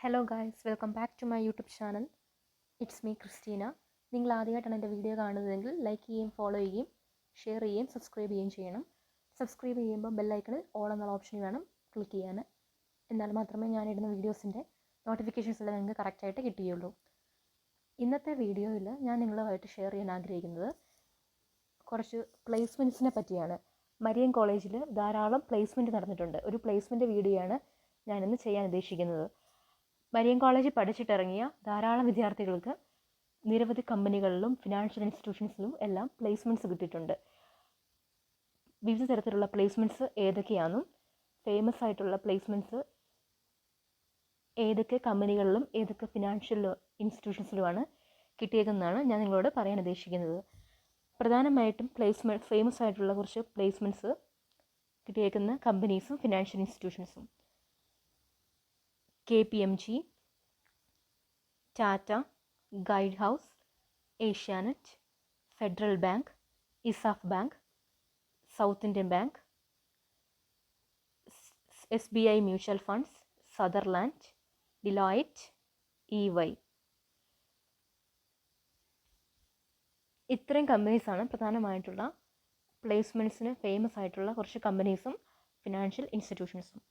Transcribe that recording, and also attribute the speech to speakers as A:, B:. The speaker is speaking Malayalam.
A: Hello guys, welcome back to my YouTube channel. It's me Christina. നിങ്ങൾ ആദ്യമായിട്ടാണ് എൻ്റെ വീഡിയോ കാണുന്നതെങ്കിൽ ലൈക്ക് ചെയ്യുകയും ഫോളോ ചെയ്യുകയും ഷെയർ ചെയ്യുകയും സബ്സ്ക്രൈബ് ചെയ്യുകയും ചെയ്യണം. സബ്സ്ക്രൈബ് ചെയ്യുമ്പോൾ ബെല്ലൈക്കണിൽ ഓൾ എന്നുള്ള ഓപ്ഷൻ വേണം ക്ലിക്ക് ചെയ്യാൻ. എന്നാൽ മാത്രമേ ഞാനിടുന്ന വീഡിയോസിൻ്റെ നോട്ടിഫിക്കേഷൻസ് എല്ലാം നിങ്ങൾക്ക് കറക്റ്റായിട്ട് കിട്ടുകയുള്ളൂ. ഇന്നത്തെ വീഡിയോയിൽ ഞാൻ നിങ്ങളുമായിട്ട് ഷെയർ ചെയ്യാൻ ആഗ്രഹിക്കുന്നത് കുറച്ച് പ്ലേസ്മെൻറ്റ്സിനെ പറ്റിയാണ്. മരിയൻ കോളേജിൽ ധാരാളം പ്ലേസ്മെൻറ്റ് നടന്നിട്ടുണ്ട്. ഒരു പ്ലേസ്മെൻറ്റ് വീഡിയോ ആണ് ഞാനിന്ന് ചെയ്യാൻ ഉദ്ദേശിക്കുന്നത്. മരിയൻ കോളേജിൽ പഠിച്ചിട്ടിറങ്ങിയ ധാരാളം വിദ്യാർത്ഥികൾക്ക് നിരവധി കമ്പനികളിലും ഫിനാൻഷ്യൽ ഇൻസ്റ്റിറ്റ്യൂഷൻസിലും എല്ലാം പ്ലേസ്മെൻറ്റ്സ് കിട്ടിയിട്ടുണ്ട്. വിവിധ തരത്തിലുള്ള പ്ലേസ്മെൻറ്റ്സ് ഏതൊക്കെയാണെന്നും ഫേമസ് ആയിട്ടുള്ള പ്ലേസ്മെൻറ്റ്സ് ഏതൊക്കെ കമ്പനികളിലും ഏതൊക്കെ ഫിനാൻഷ്യൽ ഇൻസ്റ്റിറ്റ്യൂഷൻസിലുമാണ് കിട്ടിയേക്കുന്നതാണ് ഞാൻ നിങ്ങളോട് പറയാൻ ഉദ്ദേശിക്കുന്നത്. പ്രധാനമായിട്ടും ഫേമസ് ആയിട്ടുള്ള കുറച്ച് പ്ലേസ്മെൻറ്റ്സ് കിട്ടിയേക്കുന്ന കമ്പനീസും ഫിനാൻഷ്യൽ ഇൻസ്റ്റിറ്റ്യൂഷൻസും: KPMG, Tata, guide house, Asianet, Federal Bank, ESAF Bank, South Indian Bank, SBI mutual funds, Sutherland, Deloitte, EY. ഇത്രയും കമ്പനീസാണ് പ്രധാനമായിട്ടുള്ള പ്ലേസ്മെൻറ്റ്സിന് ഫേമസ് ആയിട്ടുള്ള കുറച്ച് കമ്പനീസും ഫിനാൻഷ്യൽ ഇൻസ്റ്റിറ്റ്യൂഷൻസും.